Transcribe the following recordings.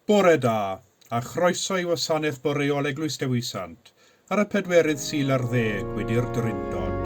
Bore da, a chroeso i wasanaeth Boreol Eglwys Dewi Sant, ar y 4 Sul ar 10 wedi'r Trindod.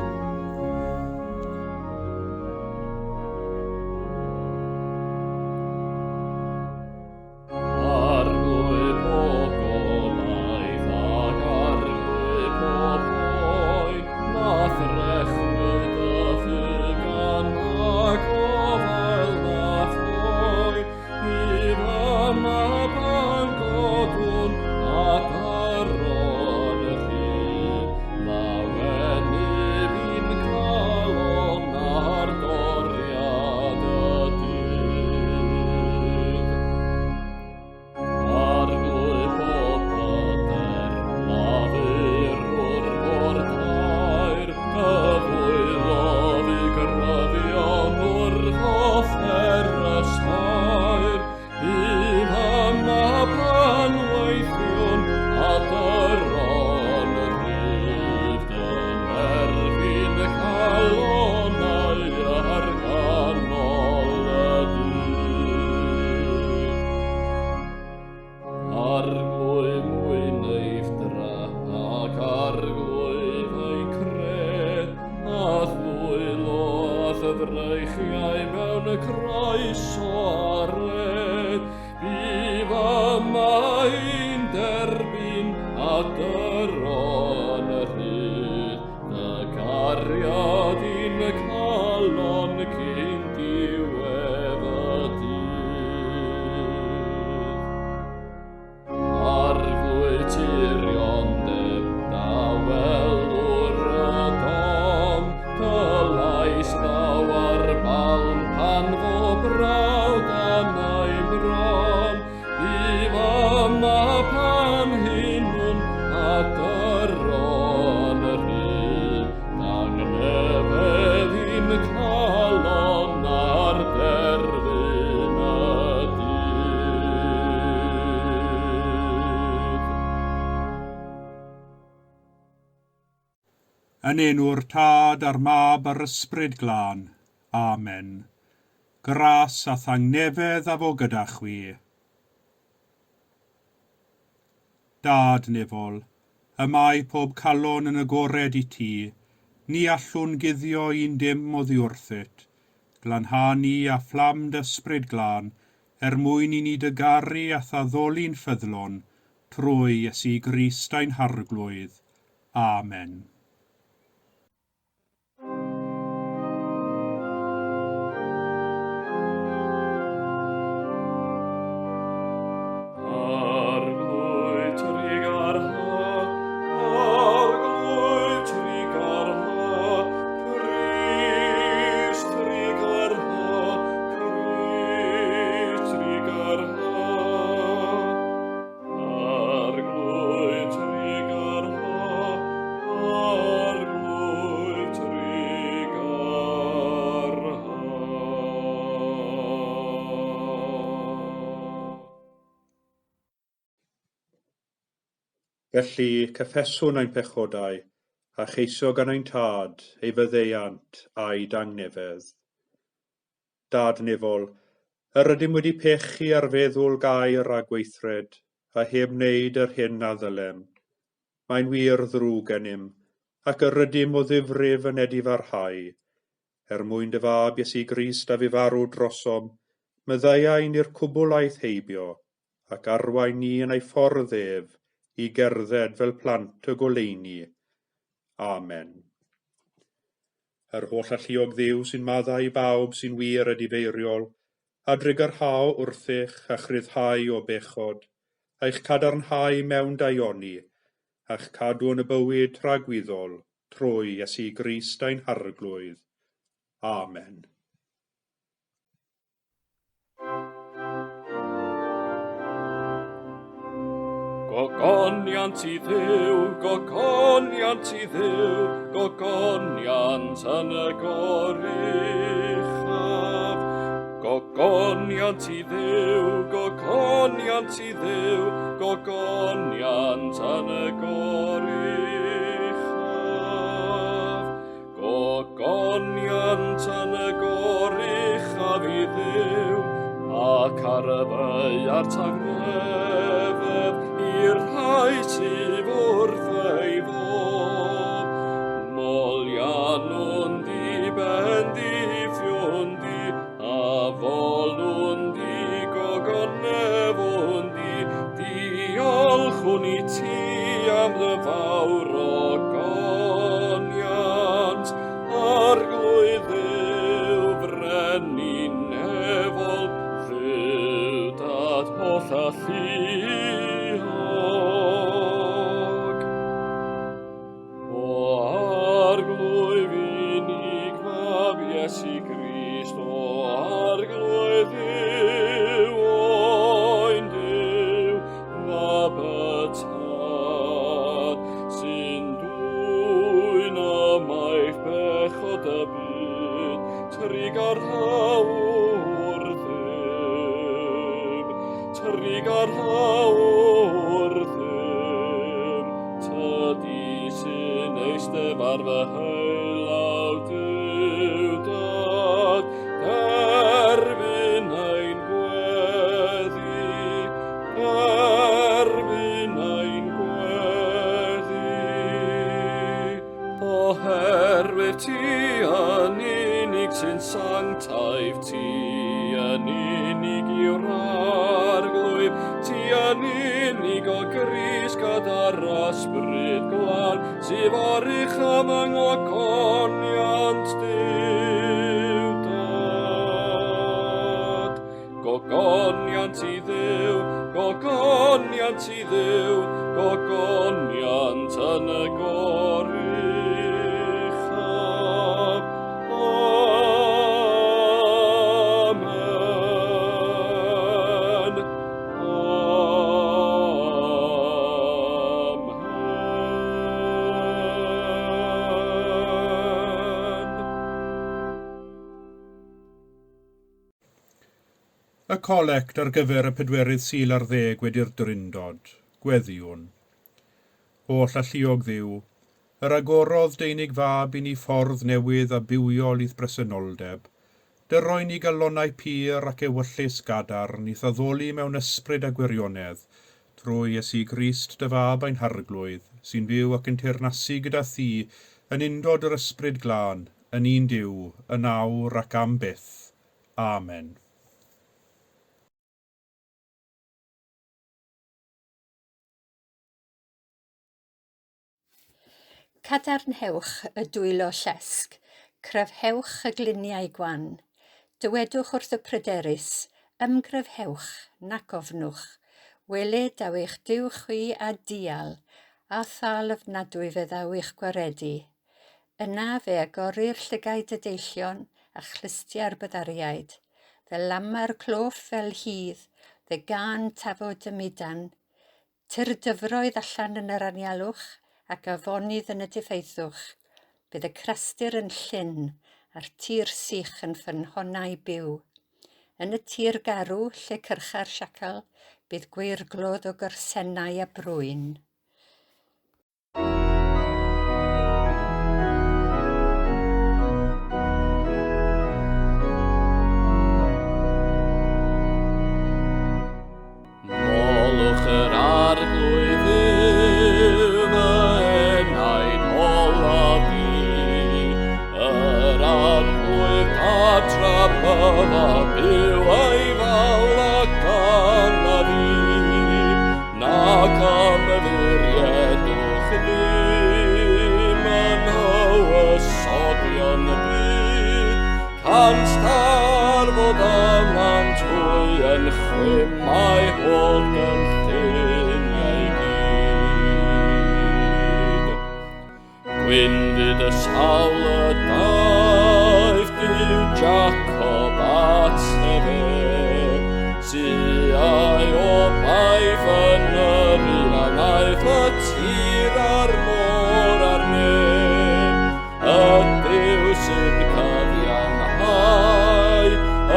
Yn enw'r Tad a'r Mab a'r Ysbryd Glân. Amen. Gras a thangnefedd a fo gyda chwi. Dad nefol, y mae pob calon yn agored i ti, ni allwn guddio un dim oddi wrthyt, glanhau ni a fflam d'Ysbryd Glân, mwyn i ni dygaru a thaddoli'n ffyddlon, trwy Iesu Grist ein harglwydd. Amen. Felly, cyffeswn ein pechodau, a cheisio gan ein tad, ei fyddeiant a'i dangnefedd. Dad nefol, yr ydym wedi pechu ar feddwl gair a gweithred, a heb wneud yr hyn a ddylem. Mae'n wir ddrwg gennym, ac yr ydym o ddifrif yn edifarhau. Mwyn dy fab Iesu Grist a fu farw drosom, meddaiain i'r cwbwlaeth heibio, ac arwain ni yn ei ffordd ef, i gerdded fel plant y goleuni. Amen. Yr holl alluog Dduw sy'n maddau i bawb sy'n wir a difeiriol, a drigyrhau wrthych a chryddhau o bechod, a'ch cadarnhau mewn daioni, a'ch cadw yn y bywyd rhagwyddol, trwy Iesu Grist ein harglwydd. Amen. Gogoniant i Dduw, gogoniant i Dduw, gogoniant yn y goruchaf. Gogoniant i Dduw, gogoniant i Dduw, gogoniant yn y goruchaf. Gogoniant yn y goruchaf i Dduw, ac ar y feiar tangnef. trig ar hawr ddim, trig ar hawr ddim, tydi sy'n eistedd ar fy heilaw diwdod, derbyn ein gweddi, derbyn ein gweddi. Oherwydd ti yn unig sy'n sanctaif, ti yn unig yw'r arglwydd, ti yn unig o Grist gyda'r ysbryd glân, sydd orych am yng ngogoniant diwdod. Gogoniant i Dduw, gogoniant i Dduw, gogoniant yn y goruchaf. Y colect ar gyfer y 40 wedi'r Trindod, gweddiwn. Holl alluog Dduw, yr agorodd deunig fab i ni ffordd newydd a bywiol i'th bresenoldeb, dyroi ni galonau pur ac ewyllus gadarn i'th addoli mewn ysbryd a gwirionedd, trwy Iesu Grist dy fab ein harglwydd, sy'n byw ac yn teyrnasu gyda thi, yn undod yr ysbryd glân, yn un Duw, yn awr ac am byth. Amen. Cadarnhewch y dwylo llesg, cryfhewch y gliniau gwan. Dywedwch wrth y pryderus, ymgryfhewch nac ofnwch. Weled aw eich Duw chwi a dial, a thal ofnadwy fe ddaw eich gwaredu. Yna fe agori'r llygaid y deillion a chlystiau'r byddariaid. Fe lamar cloff fel hydd, fe gan tafod y mudan. Tyrdyfroedd allan yn yr anialwch, ac afonydd yn y diffeithwch. Bydd y crastyr yn llyn, a'r tir sych yn ffynhonnau byw. Yn y tir garw, lle cyrcha'r siacal, bydd gweirglodd o gyrsennau a brwyn. Molwch yr arglwydd yw yn ein olaf i, yr arglwydd adra bydda byw ei fal ac anaf i, nac am ymddiriedwch ddim yn hywysogion y byd, can starfod am antwy yn chwymau hol gynlluniau gyd. Gwyndid y sawl y daeth Duw Jacob at sefyll, syau o baif yn yr un a naeth y tir ar môr ar neb, y Duw sy'n cyfiawnhau,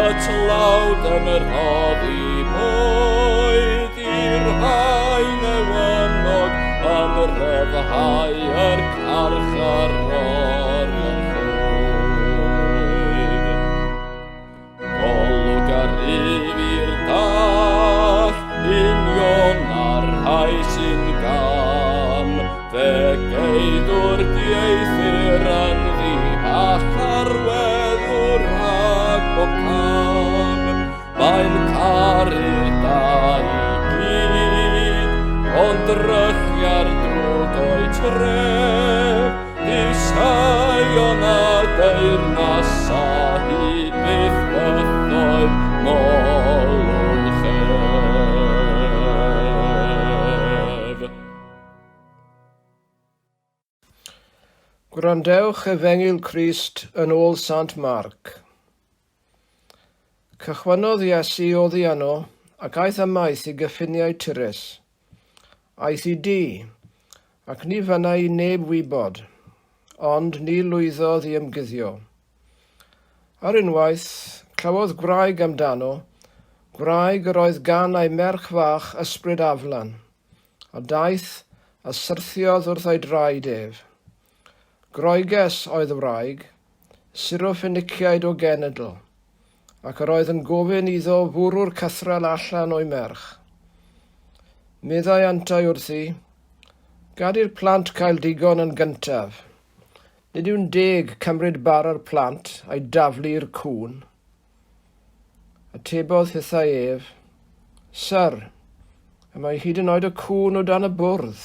y tlawd yn yr hoddi boed i'r haen ewynog yn ryddhau yr carchar o'r llwyd. Golwg ar rif i'r dall, union ar rhai sy'n gam, fe geidwr dieithyr yn ddibach arweddwr rhag bob cam. Mae'n caru'r dau gyd, ond drychiar drwg o'i tref, disaion a deyrnasa hi byth bythoedd molwch ef. Gwrandewch Efengil Crist yn ôl Sant Marc. Cychwynodd Iesu oddi yno ac aeth ymaith i gyffiniau Tyrus. Aeth i di, ac ni fyna i neb wybod, ond ni lwyddodd i ymgyddio. Ar unwaith, clywodd gwraig amdano, gwraig yr oedd gan ei merch fach ysbryd aflan, a daeth a syrthiodd wrth ei draed ef. Groeges oedd y wraig, syrofeniciaid o genedl, ac yr oedd yn gofyn iddo fwrw'r cythral allan o'i merch. Meddai antai wrthi, gad i'r plant cael digon yn gyntaf. Nid yw'n deg cymryd bar yr plant a'i daflu'r cwn. Atebodd hithau ef, Syr, y mae hyd yn oed y cwn o dan y bwrdd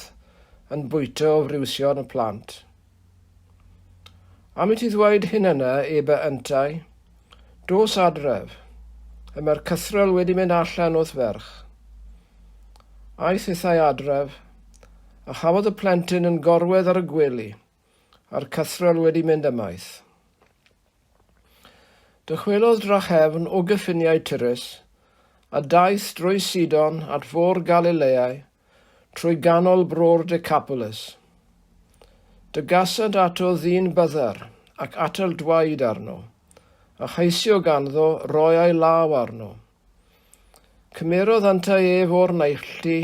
yn bwyta o friwsion y plant. Am i ti ddweud hyn yna, ebe yntai, dos adref, y mae'r cythral wedi mynd allan o'th ferch. Aeth hithau adref, a chafodd y plentyn yn gorwedd ar y gwely, a'r cythral wedi mynd ymaith. Dychwelodd drachefn o gyffiniau Tyrys, a daeth drwy Sidon at fôr Galileau, trwy ganol bro'r Decapolis. Dygasant ato ddyn byddar, ac atal dwaid arno, a cheisio ganddo roi ei law arno. Cymerodd anta ef o'r neilltu,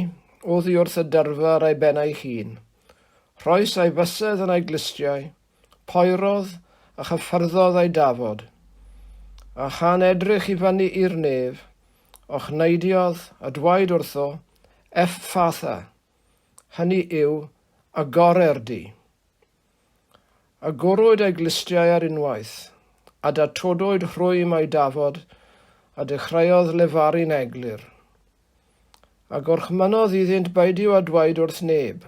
oddi wrth y dyrfa ar ei bennau hun. Rhoes ei fysedd yn ei glistiau, poerodd a chyffyrddodd ei dafod, a chan edrych i fyny i'r nef, och neidiodd a dwaid wrtho, Ephatha, hynny yw, agorerdi. Agorwyd ei glistiau ar unwaith, a datodwyd rhwym ei dafod, a dechreuodd lefaru'n eglur. A gorchmynodd iddynt beidio a dwaid wrth neb,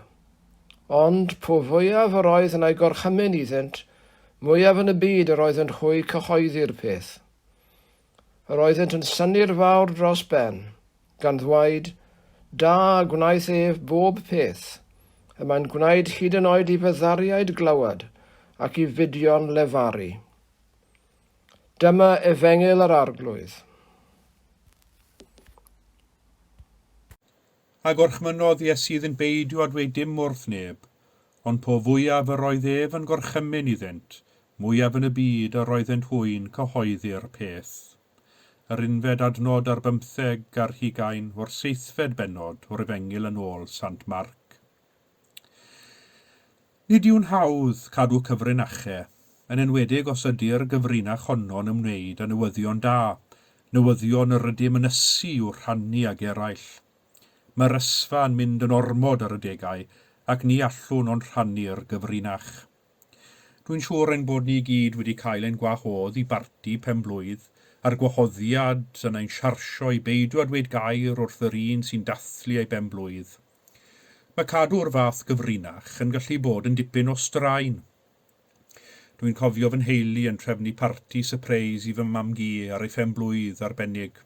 ond po fwyaf yr oedd yn ei gorchymyn iddynt, mwyaf yn y byd yr oedd yn hwy cyhoeddi'r peth. Yr oeddent yn synnu'r fawr dros ben, gan ddwaid, da gwnaeth ef bob peth, y mae'n gwneud hyd yn oed i feddariaid glywed ac i fidio'n lefaru. Dyma efengil yr arglwydd. A gorchmynodd Iesu iddynt beidio a dweud dim wrth neb, ond po fwyaf yr oedd ef yn gorchymyn iddynt, mwyaf yn y byd yr oeddent hwy'n cyhoeddi'r peth. Yr unfed adnod ar 15 ar 20 o'r 7fed bennod o'r efengil yn ôl Sant Marc. Nid yw'n hawdd cadw cyfrinache, yn enwedig os ydy'r gyfrinach honno'n ymwneud â newyddion da, newyddion yr ydym yn ysu i'w rhannu ag eraill. Mae'r ysfa yn mynd yn ormod ar y degau ac ni allwn ond rhannu'r gyfrinach. Dwi'n siŵr ein bod ni gyd wedi cael ein gwahodd i barti penblwydd a'r gwahoddiad yn ein siarsio i beidio a dweud gair wrth yr un sy'n dathlu ei benblwydd. Mae cadw'r fath gyfrinach yn gallu bod yn dipyn o straen. Dwi'n cofio fy nheulu yn trefnu parti sypreis i fy mam-gu ar ei phenblwydd arbennig.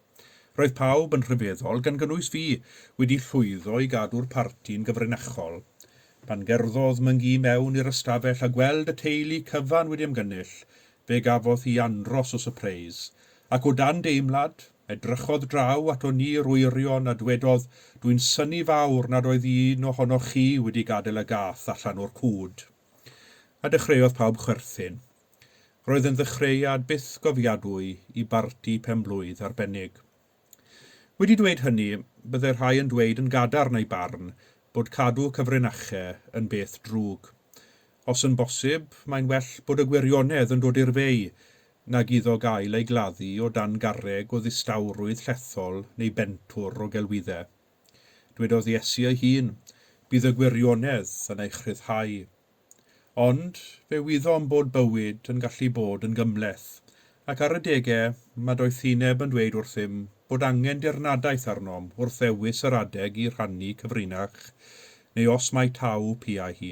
Roedd pawb yn rhyfeddol gan gynnwys fi wedi llwyddo i gadw'r parti'n gyfrinachol. Pan gerddodd mam-gu mewn i'r ystafell a gweld y teulu cyfan wedi ymgynnull, fe gafodd hi andros o sypreis, ac o dan deimlad, edrychodd draw ato ni rwyrion a dwedodd, dwi'n synnu fawr nad oedd un ohonoch chi wedi gadael y gath allan o'r cwd. A dechreuodd pawb chwerthin. Roedd yn ddechreuad byth gofiadwy i barti penblwydd arbennig. Wedi dweud hynny, byddai rhai yn dweud yn gadarn ei barn bod cadw cyfrinache yn beth drwg. Os yn bosib, mae'n well bod y gwirionedd yn dod i'r fei, nag iddo gael ei gladdu o dan garreg o ddistawrwydd llethol neu bentwr o gelwyddau. Dwedodd Iesu ei hun, bydd y gwirionedd yn ei chryddhau. Ond fe wyddo am bod bywyd yn gallu bod yn gymleth, ac ar y degau mae doethineb yn dweud wrthym bod angen dirnadaeth arnom wrth ddewis yr adeg i rhannu cyfrinach, neu os mae taw piau hi.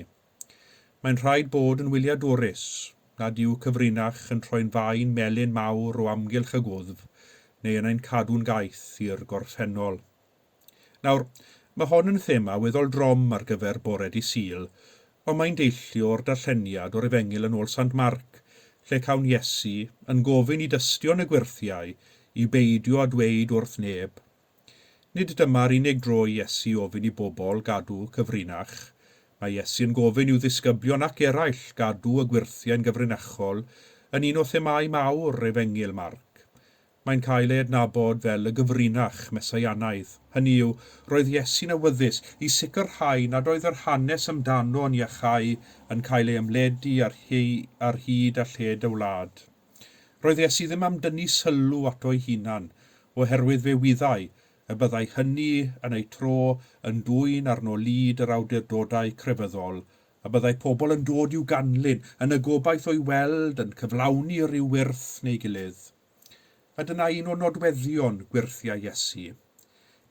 Mae'n rhaid bod yn wyliadwrus, nad yw cyfrinach yn troi'n faen melyn mawr o amgylch y gwddf, neu yn ein cadw'n gaeth i'r gorffennol. Nawr, mae hon yn thema weddol drom ar gyfer bore Dydd Sul, ond mae'n deillio o'r darlleniad o'r efengil yn ôl Sant Marc, lle cawn Iesu yn gofyn i dystion y gwirthiau i beidio a dweud wrth neb. Nid dyma'r unig dro Iesu ofyn i bobl gadw cyfrinach. Mae Iesu'n gofyn i'w ddisgyblion ac eraill gadw y gwirthiau'n gyfrinachol yn un o themau mawr Efengil Marc. Mae'n cael ei adnabod fel y gyfrinach Mesaianaidd. Hynny yw, roedd Iesu'n awyddus i sicrhau nad oedd yr hanes amdano yn iachau yn cael ei ymledu ar hyd a lled y wlad. Roedd Iesu ddim am dynnu sylw ato ei hunan, oherwydd fe wyddai y byddai hynny yn ei tro yn dwyn arno lid yr awdurdodau crefyddol, a byddai pobl yn dod i'w ganlyn yn y gobaith o'i weld yn cyflawni rhyw wyrth neu gilydd. A dyna un o nodweddion gwirthiau Iesu.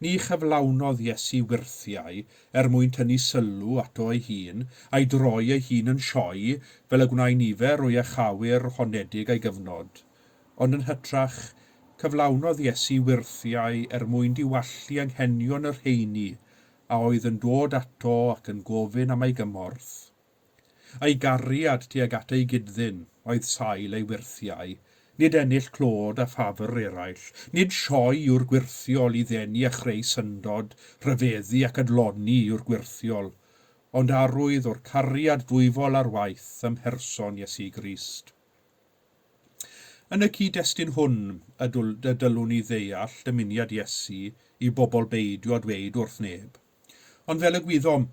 Ni chyflawnodd Iesu wyrthiau mwyn tynnu sylw ato ei hun, a'i droi ei hun yn sioe, fel y gwnaen nifer o'i achawyr honedig ei gyfnod. Ond yn hytrach, cyflawnodd Iesu wyrthiau mwyn diwallu anghenion yr rheini, a oedd yn dod ato ac yn gofyn am ei gymorth. Ei gariad tuag at ei gydddyn oedd sail ei wyrthiau, nid ennill clod a ffafr eraill, nid sioe yw'r gwirthiol i ddenu a chreu syndod, rhyfeddu ac adloni yw'r gwirthiol, ond arwydd o'r cariad dwyfol ar waith ym mherson Iesu Grist. Yn y cyd-destun hwn y dylwn ni ddeall dymuniad Iesu i bobl beidio a dweud wrth neb. Ond fel y gwyddom,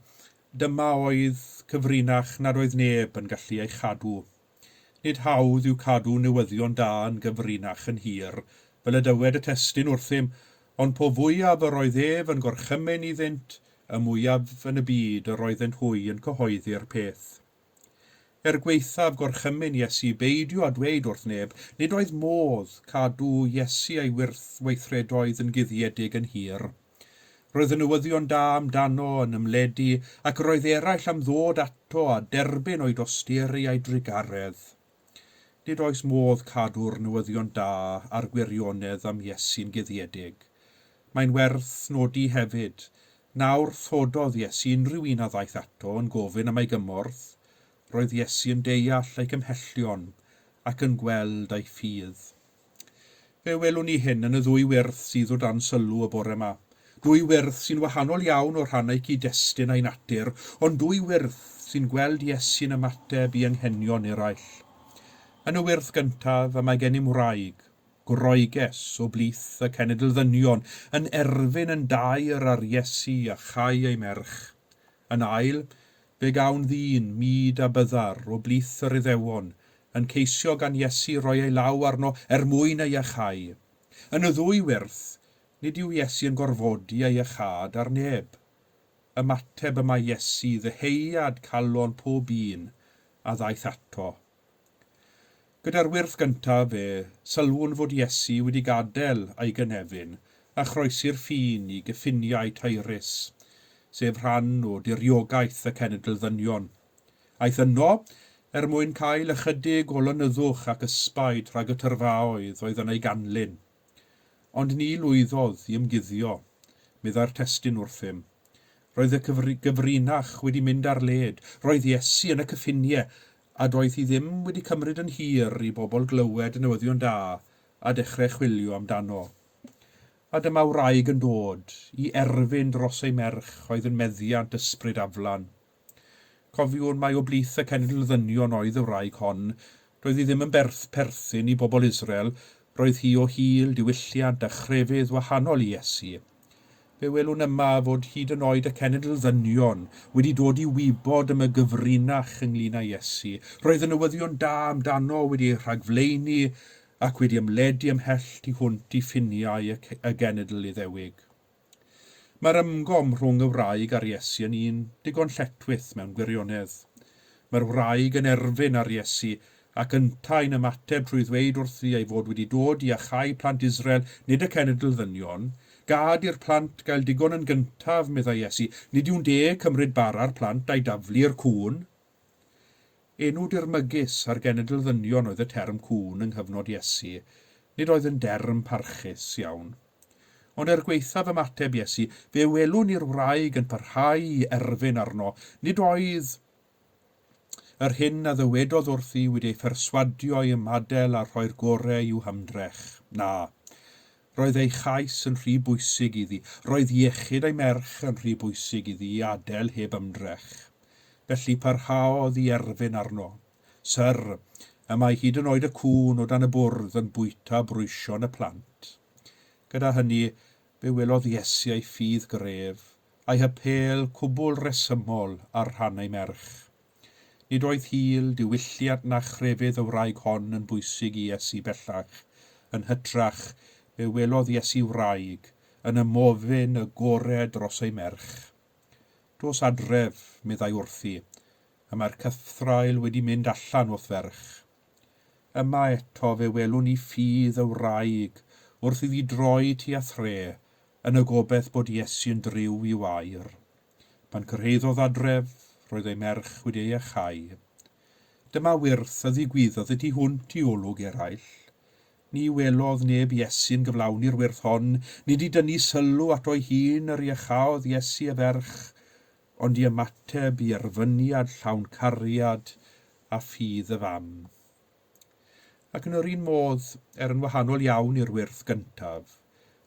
dyma oedd cyfrinach nad oedd neb yn gallu ei chadw. Nid hawdd yw cadw newyddion da yn gyfrinach yn hir, fel y dywed y testun wrthym, ond po fwyaf yr oedd ef yn gorchymyn iddynt, y mwyaf yn y byd yr oedd yn hwy yn cyhoeddi'r peth. Gweithaf gorchymyn Iesu beidio a dweud wrth neb, nid oedd modd cadw Iesu ei weithredoedd yn guddiedig yn hir. Roedd y newyddion da amdano yn ymledu ac roedd eraill am ddod ato a derbyn o'i dosteri a'i drigaredd. Nid oes modd cadw'r newyddion da a'r gwirionedd am Iesu'n guddiedig. Mae'n werth nodi hefyd, nawr thododd Iesu unrhyw un a ddaeth ato yn gofyn am ei gymorth, roedd Iesu yn deall ei cymhellion ac yn gweld ei ffydd. Fe welwn ni hyn yn y ddwy wyrth sydd o dan sylw y bore yma. Dwy wyrth sy'n wahanol iawn o'r rhannau cyd-destun a'i natur, ond dwy wyrth sy'n gweld Iesu'n ymateb i anghenion eraill. Yn y wyrth gyntaf, mae gennym wraig, Groeges o blith y cenedl ddynion, yn erfyn yn dair ar Iesu a chai ei merch. Yn ail, fe gawn ddyn, myd a byddar o blith yr Iddewon, yn ceisio gan Iesu roi ei law arno mwyn ei achau. Yn y ddwy wyrth, nid yw Iesu yn gorfodi ei achad ar neb. Ymateb yma Iesu ddeheuad calon pob un a ddaeth ato. Gyda'r wyrth gyntaf sylwwn fod Iesu wedi gadael ei gynefin a chroesi'r ffin i gyffiniau Tairus, sef rhan o diriogaeth y cenedl ddynion. Aeth yno mwyn cael ychydig o lynyddwch ac ysbaid rhag y tyrfaoedd oedd yn ei ganlyn. Ond ni lwyddodd i ymguddio, medda'r testun wrthym. Roedd y gyfrinach wedi mynd ar led, roedd Iesu yn y cyffiniau, a doedd hi ddim wedi cymryd yn hir i bobl glywed y newyddion da a dechrau chwilio amdano. A dyma wraig yn dod i erfyn dros ei merch oedd yn meddiant ysbryd aflan. Cofiwn mai o blith y cenedl ddynion oedd y wraig hon, doedd hi ddim yn perthyn i bobl Israel, roedd hi o hil diwylliant a chrefydd wahanol i Iesu. Fe welwn yma fod hyd yn oed y cenedl ddynion wedi dod i wybod am y gyfrinach ynglŷn â Iesu. Roedd y newyddion da amdano wedi rhagfleini ac wedi ymledu ymhell tu hwnt i ffiniau y genedl Iddewig. Mae'r ymgom rhwng y wraig a'r Iesu yn un digon lletwyth mewn gwirionedd. Mae'r wraig yn erfyn ar Iesu ac yntau'n ymateb trwy ddweud wrthi ei fod wedi dod i achau plant Israel nid y cenedl ddynion, gad i'r plant gael digon yn gyntaf, meddai Iesu, nid yw'n deg cymryd bara'r plant a'i daflu'r cŵn. Enw dirmygus ar genedl ddynion oedd y term cŵn yng nghyfnod Iesu, nid oedd yn derm parchus iawn. Ond gweithaf ymateb Iesu, fe welwn i'r wraig yn parhau i erfyn arno, nid oedd yr hyn a ddywedodd wrthi wedi ei pherswadio i ymadael a rhoi'r gorau i'w hymdrech. Na. Roedd ei chais yn rhy bwysig iddi, roedd iechyd ei merch yn rhy bwysig iddi i adael heb ymdrech. Felly parhaodd i erfyn arno. Syr, y mae hyd yn oed y cŵn o dan y bwrdd yn bwyta brwysion y plant. Gyda hynny, fe welodd Iesu ei ffydd gref, a'i hypel cwbl resymol ar rhan ei merch. Nid oedd hil, diwylliant na chrefydd y wraig hon yn bwysig i Iesu bellach, yn hytrach fe welodd Iesu wraig, yn ymofyn y gorau dros ei merch. Dos adref, meddai wrthi, a mae'r cythrael wedi mynd allan wrth ferch. Yma eto fe welwn ni ffydd y wraig, wrth iddi droi tu a thre, yn y gobeith bod Iesu yn driw i wair. Pan cyrhaeddodd adref, roedd ei merch wedi ei achau. Dyma wyrth y ddigwyddodd y tu hwnt i olwg eraill. Ni welodd neb Iesu'n gyflawni'r wyrth hon, nid i dynnu sylw at o'i hun yr iachawdd Iesu y ferch, ond i ymateb i erfyniad llawn cariad a ffydd y fam. Ac yn yr un modd, yn wahanol iawn i'r wyrth gyntaf,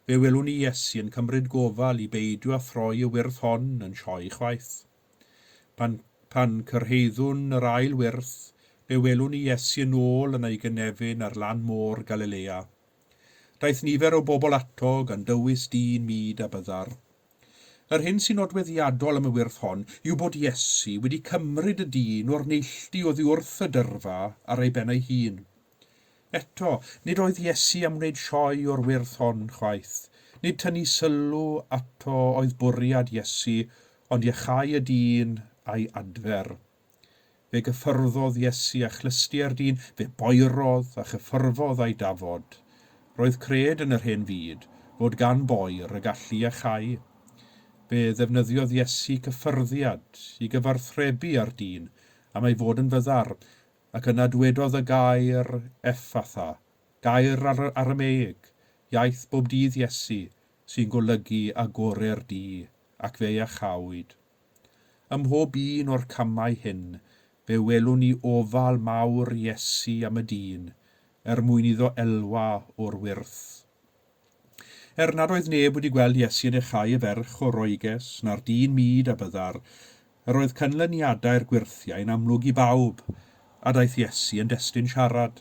fe welwn ni Iesu yn cymryd gofal i beidio a throi y wyrth hon yn sioe chwaith. Pan cyrhaeddwn yr ail wyrth, fe welwn ni Iesu yn ôl yn ei gynefin ar lan môr Galilea. Daeth nifer o bobl ato gan dywys dyn myd a byddar. Yr hyn sy'n nodweddiadol am y wyrth hon yw bod Iesu wedi cymryd y dyn o'r neilltu oddi wrth y dyrfa ar ei ben ei hun. Eto, nid oedd Iesu am wneud sioe o'r wyrth hon chwaith, nid tynnu sylw ato oedd bwriad Iesu, ond iachau y dyn a'i adfer. Fe gyffyrddodd Iesu a chlystiau'r dyn, fe boerodd a chyffyrfodd a'i dafod. Roedd cred yn yr hen fyd fod gan boer y gallu iachau. Fe ddefnyddiodd Iesu cyffyrddiad i gyfarthrebu ar dyn am ei fod yn fyddar, ac yna dwedodd y gair effatha, gair Arameig, iaith bob dydd Iesu, sy'n golygu agorau'r di, ac fe iachawyd. Ym mhob un o'r camau hyn, fe welwn ni ofal mawr Iesu am y dyn, mwyn iddo elwa o'r wyrth. Nad oedd neb wedi gweld Iesu yn uchau y ferch o Roeges na'r dyn myd a byddar, yr oedd canlyniadau'r gwirthiau'n amlwg i bawb, a daeth Iesu yn destun siarad.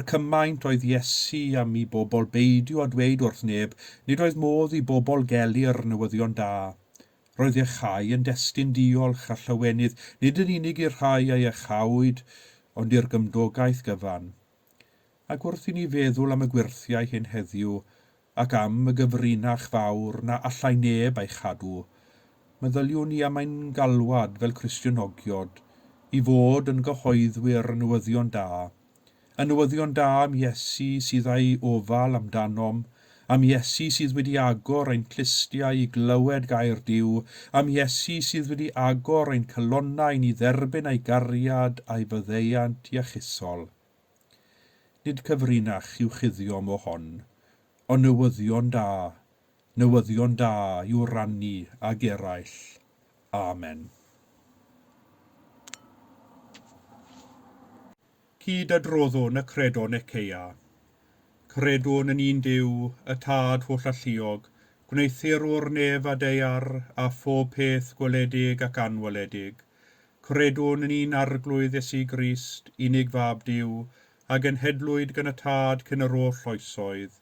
Cymaint oedd Iesu am i bobl beidio a dweud wrth neb, nid oedd modd i bobl gelu'r newyddion da. Roedd iachau yn destun diolch a llawenydd, nid yn unig i'r rhai a iachawyd, ond i'r gymdogaeth gyfan. Ac wrth i ni feddwl am y gwirthiau hyn heddiw, ac am y gyfrinach fawr na allai neb ei chadw, meddyliwn ni am ein galwad fel Cristionogiod, i fod yn gyhoeddwyr newyddion da. Y newyddion da am Iesu sydd ei ofal amdanom, am Iesu sydd wedi agor ein clistiau i glywed gair Duw, am Iesu sydd wedi agor ein cylonnau i dderbyn ei gariad a'i fyddeiant iachusol. Nid cyfrinach yw chuddiom o hon, ond newyddion da i'w rannu ag eraill. Amen. Cyd adroddwn y credon Eceia. Credwn yn un Duw, y Tad holl alluog, gwneithir o'r nef a deiar a phob peth gweledig ac anweledig. Credwn yn un arglwydd Iesu Grist, unig fab Duw, a genhedlwyd gan y Tad cyn yr oll oesoedd.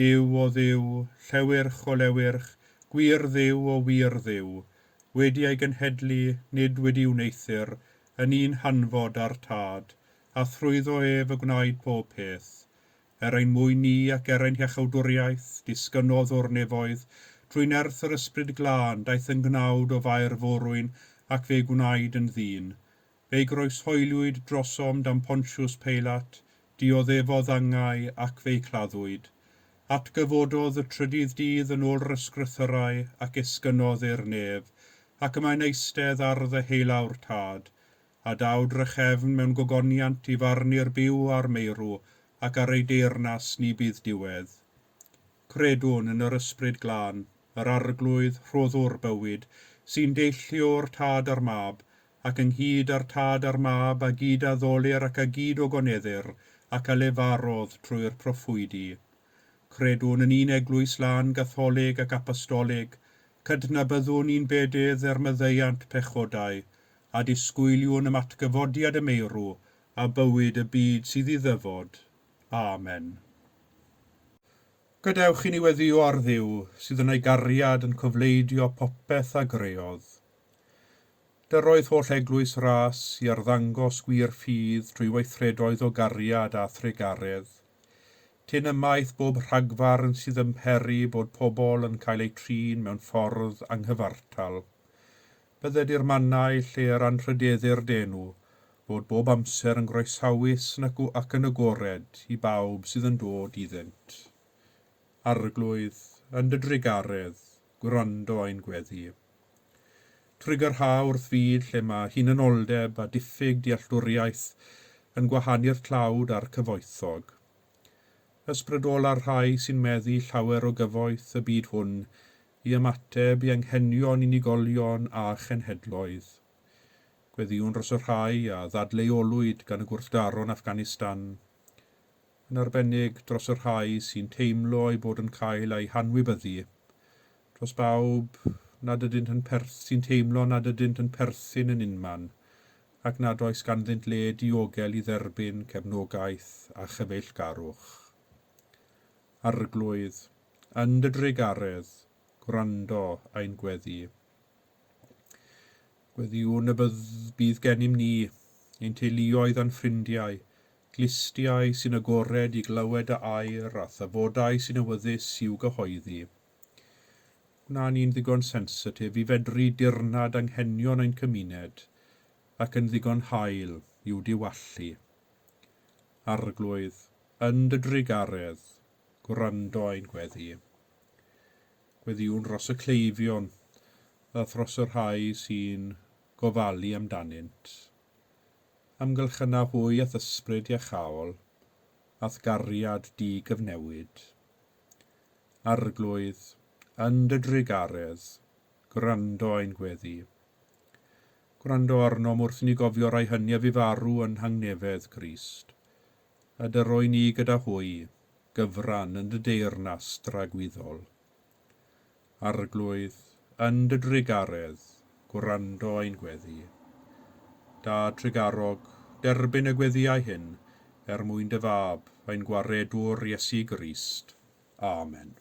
Duw o Dduw, llewyrch o lewyrch, gwir Dduw o wir Dduw, wedi ei genhedlu, nid wedi wneithir, yn un hanfod ar Tad, a thrwyddo ef y gwnaed pob peth. Ein mwyn ni ac ein hiachawdwriaeth, disgynodd o'r nefoedd, trwy nerth yr ysbryd glân daeth yn gnawd o fair forwyn ac fe gwnaed yn ddyn. Fe groeshoeliwyd drosom dan Pontius Pilat, dioddefodd angau ac fe claddwyd. Atgyfododd y trydydd dydd yn ôl ysgrythyrau ac esgynodd i'r nef, ac yma'n eistedd ar ddy heilawr Tad, a dawd rychefn mewn gogoniant i farnu'r byw a'r meirw, ac ar ei deyrnas ni bydd diwedd. Credwn yn yr ysbryd glân, yr arglwydd rhoddwr bywyd, sy'n deillio'r Tad a'r mab, ac ynghyd â'r Tad a'r mab a gyd a ddolir ac a gyd o goneddir, ac a lefarodd trwy'r proffwydi. Credwn yn un eglwys lan gatholig ac apostolig, cydnabyddwn un bedydd myddeiant pechodau, a disgwyliwn am atgyfodiad y meirw, a bywyd y byd sydd i ddyfod. Amen. Gadewch i ni weddio ar Dduw, sydd yn ei gariad yn cyfleidio popeth a greodd. Dyroedd holl eglwys ras i arddangos gwir ffydd trwy weithredoedd o gariad a thregaredd. Tyn ymaith bob rhagfarn sydd yn peri bod pobl yn cael eu trin mewn ffordd anghyfartal. Bydded i'r mannau lle yr anrhydeddu'r denw, bod bob amser yn groesawus ac yn agored i bawb sydd yn dod iddynt. Arglwydd, yn dy drigaredd, gwrando ein gweddi. Trwy gyrhaw wrth fyd lle mae hunanoldeb a diffyg dealltwriaeth yn gwahanu'r tlawd a'r cyfoethog. Ysbrydol ar rhai sy'n meddu llawer o gyfoeth y byd hwn i ymateb i anghenion unigolion a chenhedloedd. Gweddiwn dros y rhai a ddadleolwyd gan y gwrthdaron Affganistan. Yn arbennig dros y rhai sy'n teimlo ei bod yn cael ei hanwybyddu. Dros bawb sy'n teimlo nad ydynt yn perthyn yn unman, ac nad oes ganddynt le diogel i dderbyn cefnogaeth a chyfeillgarwch. Arglwydd, yn dy drigaredd, gwrando ein gweddi. Gweddiwn y bydd gennym ni, ein teuluoedd a'n ffrindiau, glistiau sy'n agored i glywed y air a thafodau sy'n awyddus i'w gyhoeddi. Gwna ni'n ddigon sensitif i fedru dirnad anghenion ein cymuned ac yn ddigon hael i'w diwallu. Arglwydd, yn dy drigaredd, gwrando ein gweddi. Gweddiwn dros y cleifion a thros y rhai sy'n gofalu amdanynt. Amgylchyna hwy a thysbryd iachawol, ath gariad di gyfnewid. Arglwydd, yn dy drigaredd, gwrando ein gweddi. Gwrando arnom wrth ni gofio rai hyniaf i farw yn hangnefedd Crist. A dyroi ni gyda hwy, gyfran yn dy deyrnas dragwyddol. Arglwydd, yn dy drigaredd, gwrando ein gweddi. Da trigarog, derbyn y gweddiau hyn, mwyn dy fab, ein gwaredwr Iesu Grist. Amen.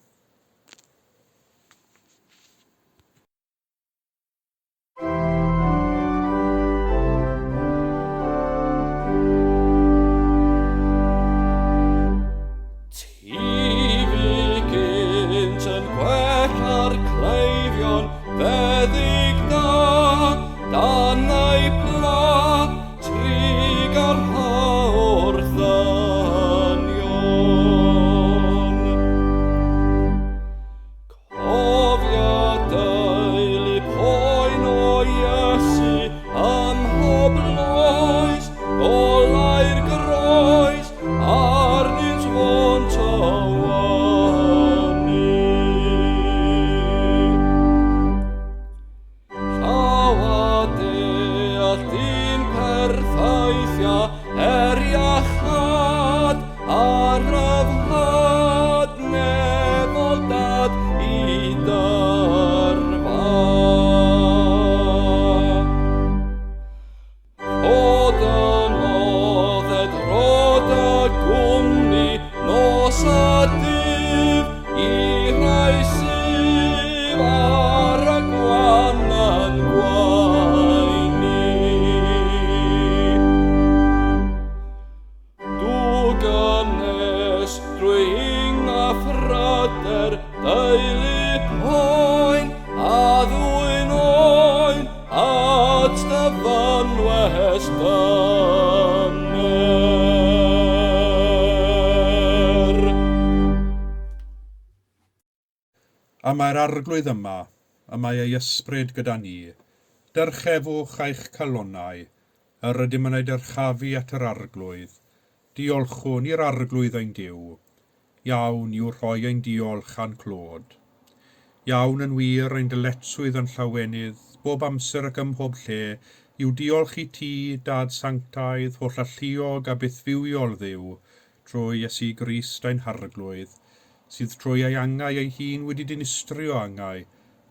A mae'r arglwydd yma, y mae ei ysbryd gyda ni. Dyrchefwch eich calonnau, yr ydym yn ei dyrchafu at yr arglwydd. Diolchwn i'r arglwydd ein Duw. Iawn i'w rhoi ein diolch a'n clod. Iawn yn wir ein dyletswydd yn llawenydd, bob amser ac ym mhob lle, i'w diolch i ti, Dad Sanctaidd, holl alluog a byth fywiol Dduw, trwy Iesu Grist ein harglwydd, sydd trwy ei angau ei hun wedi dinistrio angau,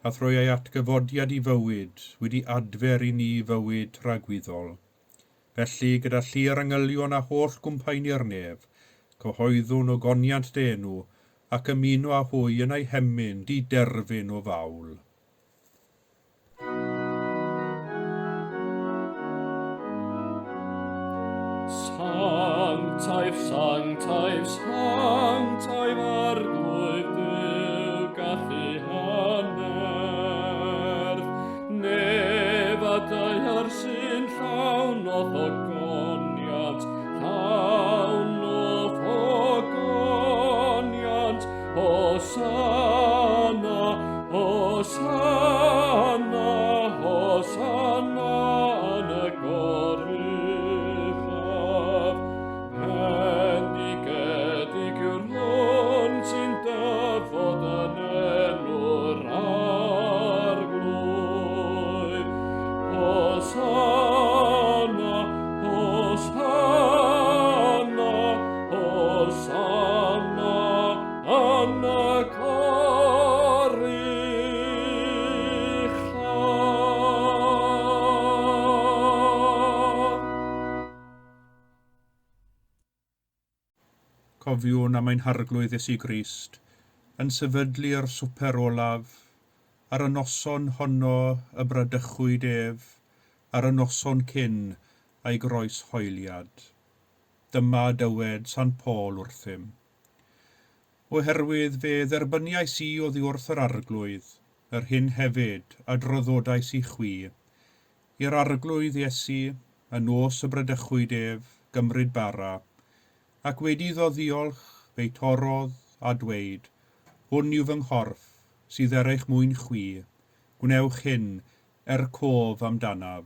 a thrwy ei atgyfodiad i fywyd, wedi adfer i ni fywyd rhagwyddol. Felly, gyda llir angylion a holl gwmpain i'r nef, cyhoeddwn o goniant denw, ac ymuno â hwy yn ei hemyn di derfyn o fawl. Sanctae, sanctae, sanctae, arglwydd Duw gallu hanner. Nefadau ar sy'n llawn o ddogoniant, llawn o ddogoniant. Hosanna, Hosanna, Hosanna yn y goruchaf. Bendigedig yw'r lôn sy'n dyfod yn enw'r arglwydd. Hosanna, Hosanna, Hosanna yn y goruchaf. Cofiwn am ein harglwydd Iesu Grist, yn sefydlu'r swper olaf, ar y noson honno y bradychwyd ef, ar y noson cyn a'i groes hoeliad. Dyma dywed Sant Paul wrthym. Oherwydd fe dderbyniais i oddi wrth yr arglwydd, yr hyn hefyd a droddodais i chwi, i'r arglwydd Iesu, y nos y bradychwyd ef, gymryd bara, ac wedi ddoddiolch fe'i torodd a dweud, hwn yw fy nghorff, sydd er eich mwyn chwi, gwnewch hyn cof amdanaf.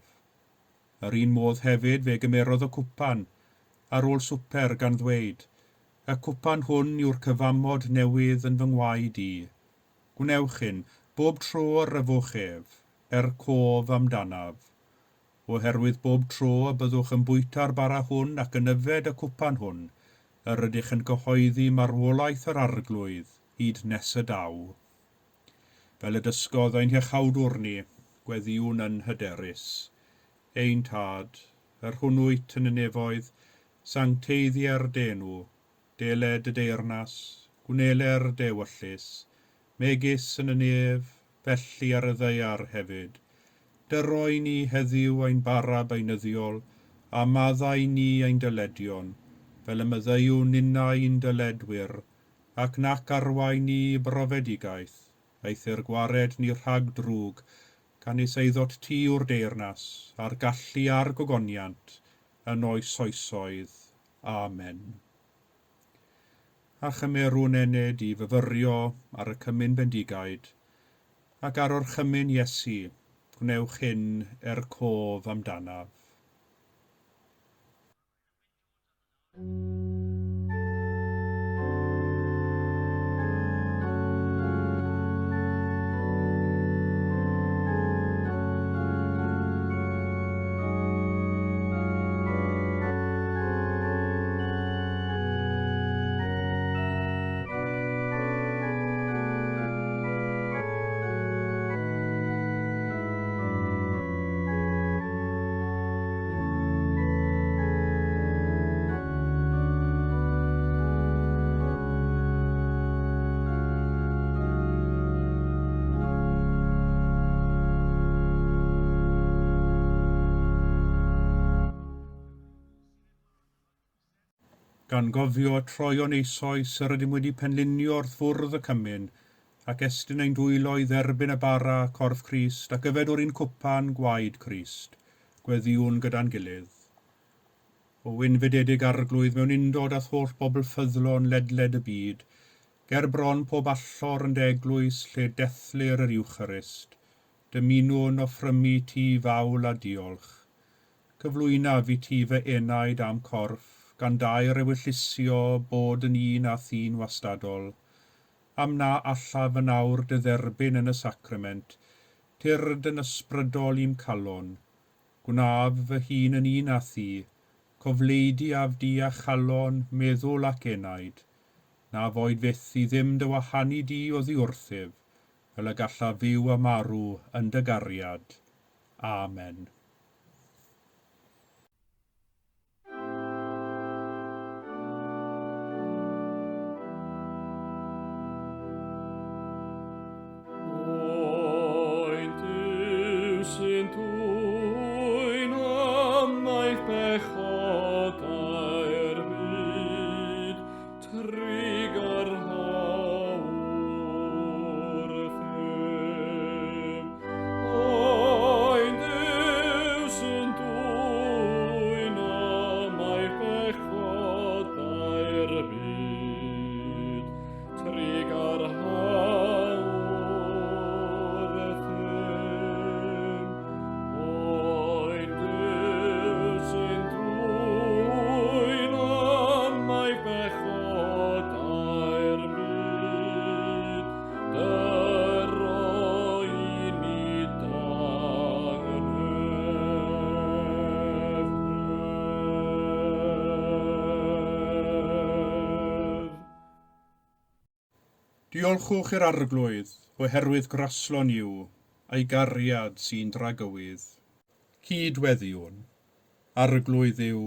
Yr un modd hefyd fe gymerodd y cwpan, ar ôl swper gan ddweud, y cwpan hwn yw'r cyfamod newydd yn fy ngwaed i. Gwnewch hyn bob tro ar ryfwch ef, cof amdanaf. Oherwydd bob tro y byddwch yn bwyta'r bara hwn ac yn yfed y cwpan hwn, yr ydych yn cyhoeddi marwolaeth yr arglwydd hyd nes y daw. Fel y dysgodd ein hiechawdwr ni, gweddiwn yn hyderus. Ein tad, yr hwnnwyt yn y nefoedd, sancteiddiau'r denw, deled y deyrnas, gwneler dewyllus, megis yn y nef, felly ar y ddeiar hefyd. Dyroi ni heddiw ein bara beunyddiol, a maddau ni ein dyledion, fel y myddeiwn unna ein dyledwyr, ac nac arwai ni brofedigaeth, eithir gwared ni rhag drwg, gan is eiddot ti o'r deyrnas, a'r gallu a'r gogoniant, yn oes oesoedd. Amen. A chymerwn ened i fyfyrio ar y cymyn bendigaid, ac ar o'r chymyn Iesu, gwnewch hyn cof amdanaf. Gan gofio troion eisoes yr ydym wedi penlinio wrth fwrdd y cymyn, ac estyn ein dwylo i dderbyn y bara corff Crist ac yfed o'r un cwpan gwaed Crist, gweddiwn gyda'n gilydd. O wynfededig arglwydd mewn undod ath holl bobl ffyddlon ledled y byd, ger bron pob allor yn Eglwys lle dethlir yr Iwcharist, dymunwn offrymu ti fawl a diolch. Cyflwyna fi ti fy enaid am corff, gan dair ewellusio bod yn un a thyn wastadol, am na alla fy nawr dy dderbyn yn y sacrament, tyrd yn ysbrydol i'm calon, gwnaf fy hun yn un a thi, cofleidi af di a chalon, meddwl ac enaid, na foed fyth i ddim dy wahanu di o ddiwrthyf, fel y galla fyw a marw yn dy gariad. Amen. Diolchwch i'r arglwydd, oherwydd graslon yw, a'i gariad sy'n dragywydd. Cydweddiwn, arglwydd yw,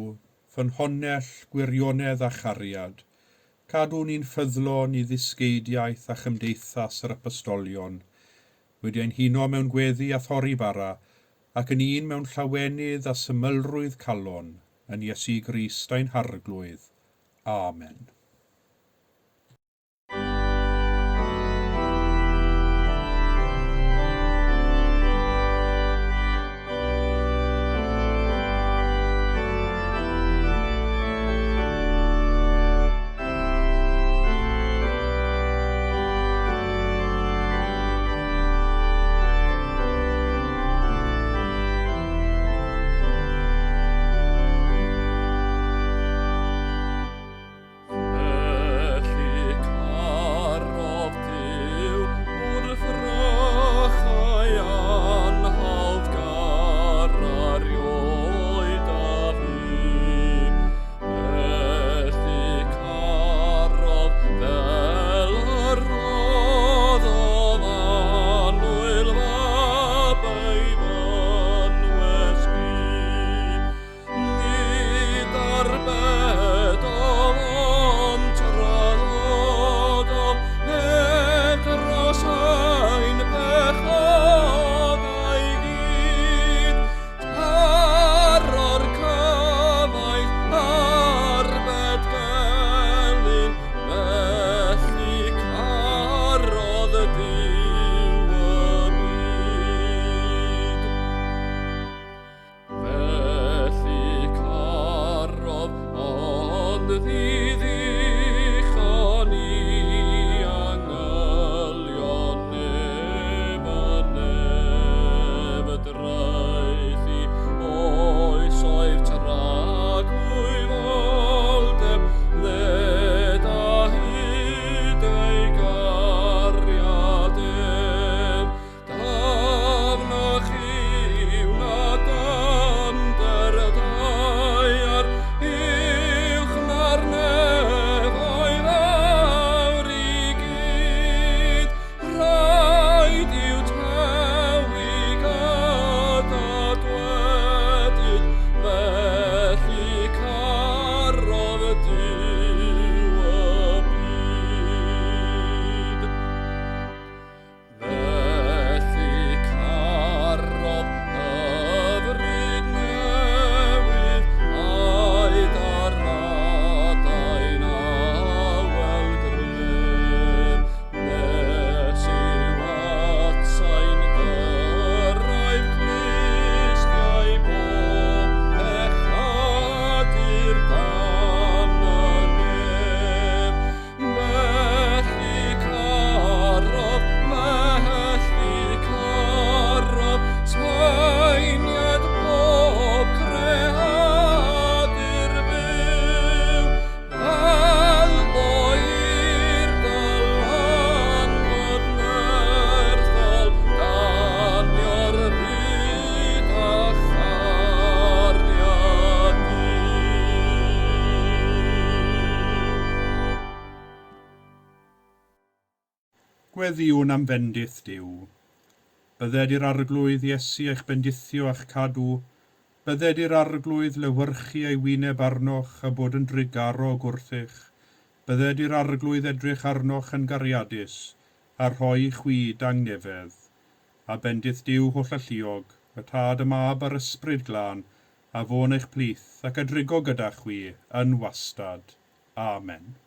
fy nhonnell, gwirionedd a chariad, cadw ni'n ffyddlon i ddisgeidiaeth a chymdeithas yr apostolion, wedi ein huno mewn gweddi a thorri bara, ac yn un mewn llawenydd a symlrwydd calon, yn Iesu Grist ein harglwydd. Amen. Gweddiwn am bendith Duw. Bydded i'r arglwydd Iesu eich bendithio a'ch cadw, bydded i'r arglwydd lewyrchu ei wyneb arnoch a bod yn drigarog wrthych, bydded i'r arglwydd edrych arnoch yn gariadus, a rhoi chwi dangnefedd, a bendith Duw holl alluog, y Tad y Mab a'r Ysbryd Glân, a fo'n eich plith ac a drigo gyda chwi yn wastad. Amen.